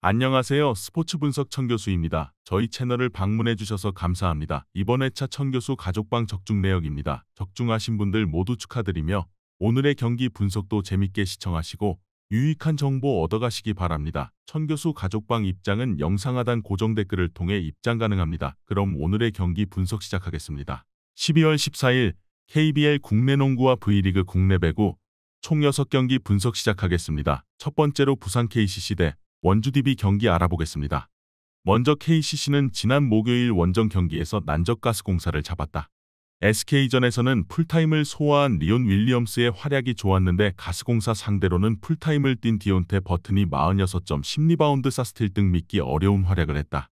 안녕하세요. 스포츠 분석 천교수입니다. 저희 채널을 방문해 주셔서 감사합니다. 이번 회차 천교수 가족방 적중 내역입니다. 적중하신 분들 모두 축하드리며 오늘의 경기 분석도 재밌게 시청하시고 유익한 정보 얻어가시기 바랍니다. 천교수 가족방 입장은 영상 하단 고정 댓글을 통해 입장 가능합니다. 그럼 오늘의 경기 분석 시작하겠습니다. 12월 14일 KBL 국내 농구와 V리그 국내 배구 총 6경기 분석 시작하겠습니다. 첫 번째로 부산 KCC 대 원주 DB 경기 알아보겠습니다. 먼저 KCC는 지난 목요일 원정 경기에서 난적가스공사를 잡았다. SK전에서는 풀타임을 소화한 리온 윌리엄스의 활약이 좋았는데 가스공사 상대로는 풀타임을 뛴 디온테 버튼이 46점 10리바운드 쐈스틸 등 믿기 어려운 활약을 했다.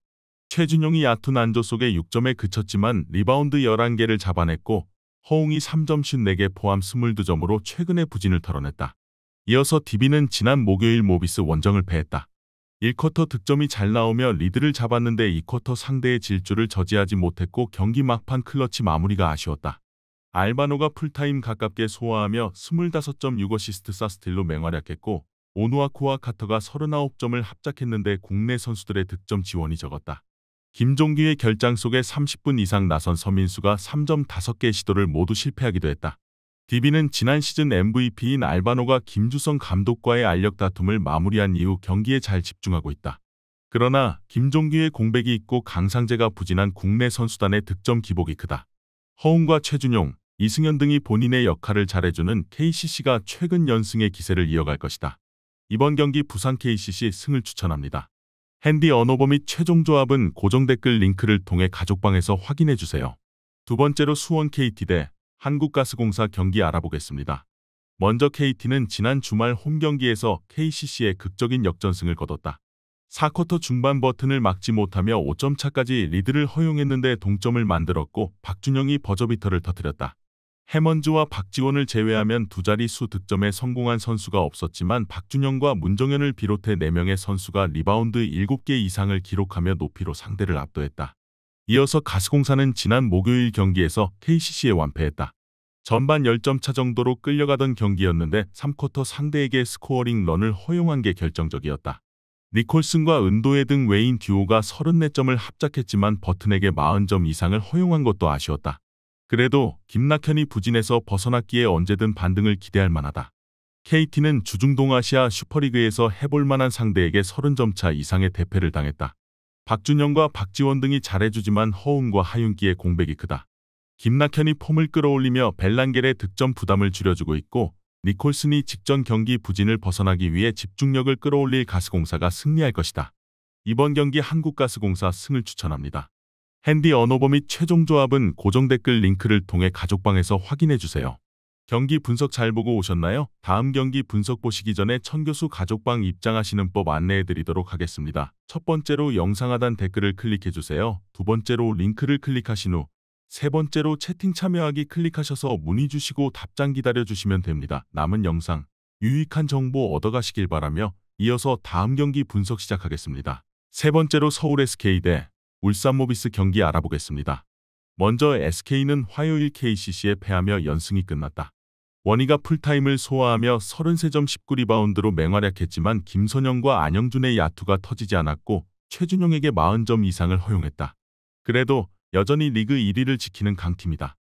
최준용이 얕은 난조 속에 6점에 그쳤지만 리바운드 11개를 잡아냈고 허웅이 3점 슛 4개 포함 22점으로 최근의 부진을 털어냈다. 이어서 DB는 지난 목요일 모비스 원정을 패했다. 1쿼터 득점이 잘 나오며 리드를 잡았는데 2쿼터 상대의 질주를 저지하지 못했고 경기 막판 클러치 마무리가 아쉬웠다. 알바노가 풀타임 가깝게 소화하며 25.6어시스트 쐈스틸로 맹활약했고 오누아쿠와 카터가 39점을 합작했는데 국내 선수들의 득점 지원이 적었다. 김종규의 결장 속에 30분 이상 나선 서민수가 3점 5개 시도를 모두 실패하기도 했다. DB는 지난 시즌 MVP인 알바노가 김주성 감독과의 알력 다툼을 마무리한 이후 경기에 잘 집중하고 있다. 그러나 김종규의 공백이 있고 강상재가 부진한 국내 선수단의 득점 기복이 크다. 허웅과 최준용, 이승현 등이 본인의 역할을 잘해주는 KCC가 최근 연승의 기세를 이어갈 것이다. 이번 경기 부산 KCC 승을 추천합니다. 핸디 언어버 및 최종 조합은 고정 댓글 링크를 통해 가족방에서 확인해주세요. 두 번째로 수원 KT 대 한국가스공사 경기 알아보겠습니다. 먼저 KT는 지난 주말 홈경기에서 KCC의 극적인 역전승을 거뒀다. 4쿼터 중반 버튼을 막지 못하며 5점 차까지 리드를 허용했는데 동점을 만들었고 박준영이 버저비터를 터뜨렸다. 해먼즈와 박지원을 제외하면 두 자릿수 득점에 성공한 선수가 없었지만 박준영과 문정현을 비롯해 4명의 선수가 리바운드 7개 이상을 기록하며 높이로 상대를 압도했다. 이어서 가스공사는 지난 목요일 경기에서 KCC에 완패했다. 전반 10점 차 정도로 끌려가던 경기였는데 3쿼터 상대에게 스코어링 런을 허용한 게 결정적이었다. 니콜슨과 은도해 등 외인 듀오가 34점을 합작했지만 버튼에게 40점 이상을 허용한 것도 아쉬웠다. 그래도 김낙현이 부진해서 벗어났기에 언제든 반등을 기대할 만하다. KT는 주중동아시아 슈퍼리그에서 해볼 만한 상대에게 30점 차 이상의 대패를 당했다. 박준영과 박지원 등이 잘해주지만 허웅과 하윤기의 공백이 크다. 김낙현이 폼을 끌어올리며 벨란겔의 득점 부담을 줄여주고 있고 니콜슨이 직전 경기 부진을 벗어나기 위해 집중력을 끌어올릴 가스공사가 승리할 것이다. 이번 경기 한국가스공사 승을 추천합니다. 핸디 언어버 및 최종 조합은 고정 댓글 링크를 통해 가족방에서 확인해주세요. 경기 분석 잘 보고 오셨나요? 다음 경기 분석 보시기 전에 천교수 가족방 입장하시는 법 안내해드리도록 하겠습니다. 첫 번째로 영상 하단 댓글을 클릭해주세요. 두 번째로 링크를 클릭하신 후 세 번째로 채팅 참여하기 클릭하셔서 문의 주시고 답장 기다려주시면 됩니다. 남은 영상, 유익한 정보 얻어가시길 바라며 이어서 다음 경기 분석 시작하겠습니다. 세 번째로 서울 SK 대 울산 모비스 경기 알아보겠습니다. 먼저 SK는 화요일 KCC에 패하며 연승이 끝났다. 원희가 풀타임을 소화하며 33점 19리바운드로 맹활약했지만 김선영과 안영준의 야투가 터지지 않았고 최준용에게 40점 이상을 허용했다. 그래도 여전히 리그 1위를 지키는 강팀이다.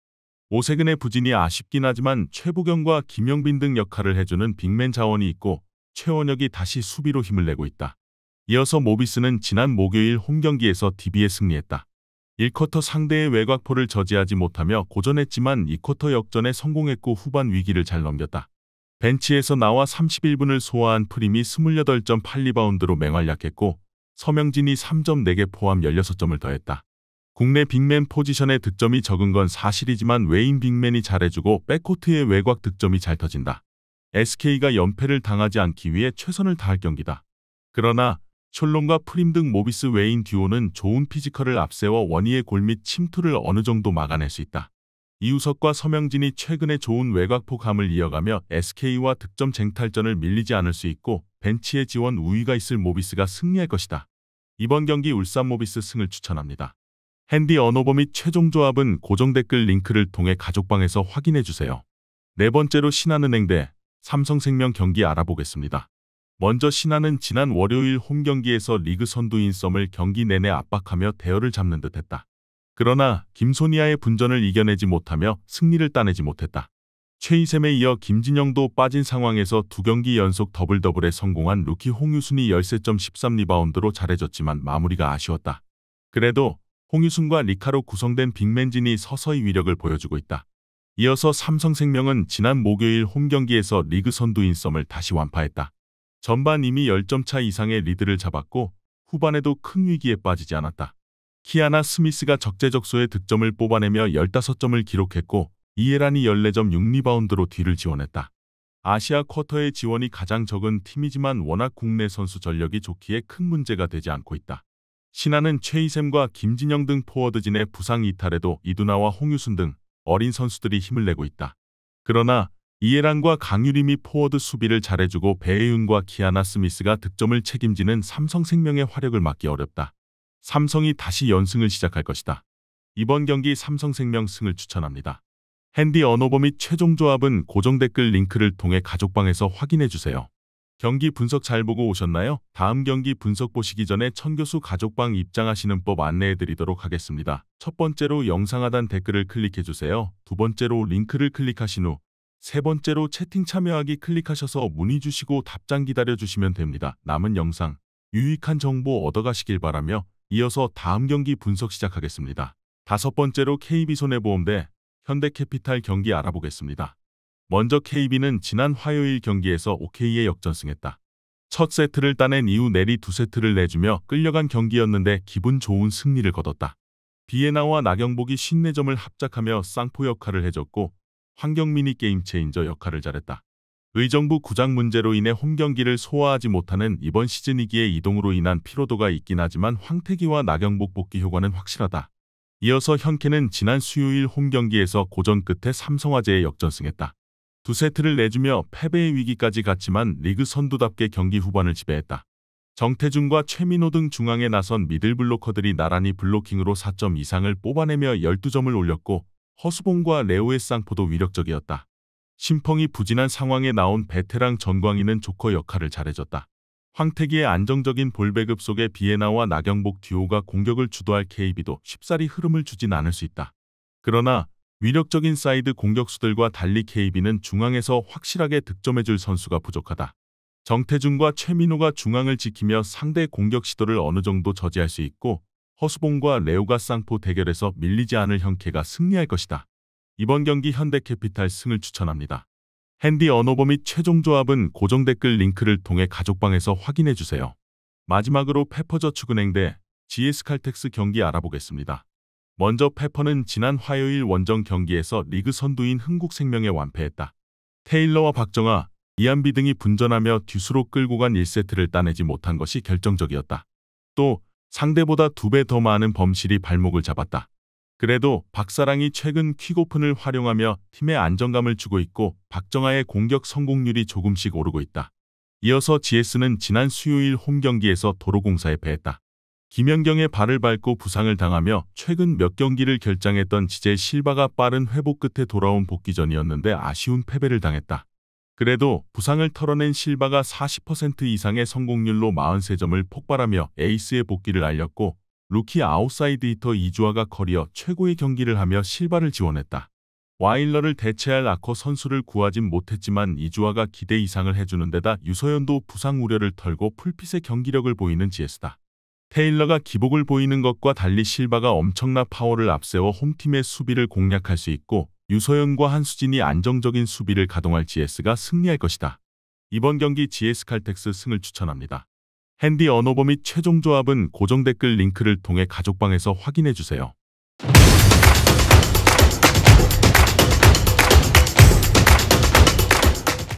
오세근의 부진이 아쉽긴 하지만 최부경과 김영빈 등 역할을 해주는 빅맨 자원이 있고 최원혁이 다시 수비로 힘을 내고 있다. 이어서 모비스는 지난 목요일 홈경기에서 DB에 승리했다. 1쿼터 상대의 외곽포를 저지하지 못하며 고전했지만 2쿼터 역전에 성공했고 후반 위기를 잘 넘겼다. 벤치에서 나와 31분을 소화한 프림이 28점 8리바운드로 맹활약했고 서명진이 3점 4개 포함 16점을 더했다. 국내 빅맨 포지션의 득점이 적은 건 사실이지만 외인 빅맨이 잘해주고 백코트의 외곽 득점이 잘 터진다. SK가 연패를 당하지 않기 위해 최선을 다할 경기다. 그러나 촐롬과 프림 등 모비스 외인 듀오는 좋은 피지컬을 앞세워 원희의 골 및 침투를 어느 정도 막아낼 수 있다. 이우석과 서명진이 최근에 좋은 외곽포감을 이어가며 SK와 득점 쟁탈전을 밀리지 않을 수 있고 벤치의 지원 우위가 있을 모비스가 승리할 것이다. 이번 경기 울산 모비스 승을 추천합니다. 핸디 언어버 및 최종 조합은 고정 댓글 링크를 통해 가족방에서 확인해주세요. 네 번째로 신한은행 대 삼성생명 경기 알아보겠습니다. 먼저 신한은 지난 월요일 홈 경기에서 리그 선두인 썸을 경기 내내 압박하며 대열을 잡는 듯했다. 그러나 김소니아의 분전을 이겨내지 못하며 승리를 따내지 못했다. 최희샘에 이어 김진영도 빠진 상황에서 2경기 연속 더블더블에 성공한 루키 홍유순이 13점 13리바운드로 잘해줬지만 마무리가 아쉬웠다. 그래도 홍유순과 리카로 구성된 빅맨진이 서서히 위력을 보여주고 있다. 이어서 삼성생명은 지난 목요일 홈 경기에서 리그 선두인 썸을 다시 완파했다. 전반 이미 10점 차 이상의 리드를 잡았고 후반에도 큰 위기에 빠지지 않았다. 키아나 스미스가 적재적소에 득점을 뽑아내며 15점을 기록했고 이해란이 14점 6리바운드로 뒤를 지원했다. 아시아 쿼터의 지원이 가장 적은 팀이지만 워낙 국내 선수 전력이 좋기에 큰 문제가 되지 않고 있다. 신한은 최희샘과 김진영 등 포워드진의 부상 이탈에도 이두나와 홍유순 등 어린 선수들이 힘을 내고 있다. 그러나 이해란과 강유림이 포워드 수비를 잘해주고 배혜윤과 키아나 스미스가 득점을 책임지는 삼성생명의 화력을 막기 어렵다. 삼성이 다시 연승을 시작할 것이다. 이번 경기 삼성생명 승을 추천합니다. 핸디 언어버 및 최종 조합은 고정 댓글 링크를 통해 가족방에서 확인해주세요. 경기 분석 잘 보고 오셨나요? 다음 경기 분석 보시기 전에 천교수 가족방 입장하시는 법 안내해드리도록 하겠습니다. 첫 번째로 영상 하단 댓글을 클릭해주세요. 두 번째로 링크를 클릭하신 후 세 번째로 채팅 참여하기 클릭하셔서 문의 주시고 답장 기다려주시면 됩니다. 남은 영상 유익한 정보 얻어가시길 바라며 이어서 다음 경기 분석 시작하겠습니다. 다섯 번째로 KB손해보험대 현대캐피탈 경기 알아보겠습니다. 먼저 KB는 지난 화요일 경기에서 OK에 역전승했다. 첫 세트를 따낸 이후 내리 2세트를 내주며 끌려간 경기였는데 기분 좋은 승리를 거뒀다. 비에나와 나경복이 54점을 합작하며 쌍포 역할을 해줬고 황경민이 게임 체인저 역할을 잘했다. 의정부 구장 문제로 인해 홈 경기를 소화하지 못하는 이번 시즌이기에 이동으로 인한 피로도가 있긴 하지만 황태기와 나경복 복귀 효과는 확실하다. 이어서 현캐는 지난 수요일 홈 경기에서 고전 끝에 삼성화재에 역전승했다. 2세트를 내주며 패배의 위기까지 갔지만 리그 선두답게 경기 후반을 지배했다. 정태준과 최민호 등 중앙에 나선 미들블로커들이 나란히 블로킹으로 4점 이상을 뽑아내며 12점을 올렸고 허수봉과 레오의 쌍포도 위력적이었다. 심펑이 부진한 상황에 나온 베테랑 전광희는 조커 역할을 잘해줬다. 황태기의 안정적인 볼배급 속에 비에나와 나경복 듀오가 공격을 주도할 KB도 쉽사리 흐름을 주진 않을 수 있다. 그러나 위력적인 사이드 공격수들과 달리 KB는 중앙에서 확실하게 득점해줄 선수가 부족하다. 정태준과 최민호가 중앙을 지키며 상대 공격 시도를 어느 정도 저지할 수 있고 허수봉과 레오가 쌍포 대결에서 밀리지 않을 현캐가 승리할 것이다. 이번 경기 현대캐피탈 승을 추천합니다. 핸디 언어버 및 최종 조합은 고정 댓글 링크를 통해 가족방에서 확인해주세요. 마지막으로 페퍼저축은행 대 GS칼텍스 경기 알아보겠습니다. 먼저 페퍼는 지난 화요일 원정 경기에서 리그 선두인 흥국생명에 완패했다. 테일러와 박정아, 이한비 등이 분전하며 듀스로 끌고 간 1세트를 따내지 못한 것이 결정적이었다. 또 상대보다 2배 더 많은 범실이 발목을 잡았다. 그래도 박사랑이 최근 퀵오픈을 활용하며 팀에 안정감을 주고 있고 박정아의 공격 성공률이 조금씩 오르고 있다. 이어서 GS는 지난 수요일 홈 경기에서 도로공사에 패했다. 김연경의 발을 밟고 부상을 당하며 최근 몇 경기를 결장했던 지제 실바가 빠른 회복 끝에 돌아온 복귀전이었는데 아쉬운 패배를 당했다. 그래도 부상을 털어낸 실바가 40% 이상의 성공률로 43점을 폭발하며 에이스의 복귀를 알렸고 루키 아웃사이드 히터 이주아가 커리어 최고의 경기를 하며 실바를 지원했다. 와일러를 대체할 아커 선수를 구하진 못했지만 이주아가 기대 이상을 해주는 데다 유서연도 부상 우려를 털고 풀핏의 경기력을 보이는 GS다. 테일러가 기복을 보이는 것과 달리 실바가 엄청난 파워를 앞세워 홈팀의 수비를 공략할 수 있고 유서연과 한수진이 안정적인 수비를 가동할 GS가 승리할 것이다. 이번 경기 GS칼텍스 승을 추천합니다. 핸디 언어버 및 최종 조합은 고정 댓글 링크를 통해 가족방에서 확인해주세요.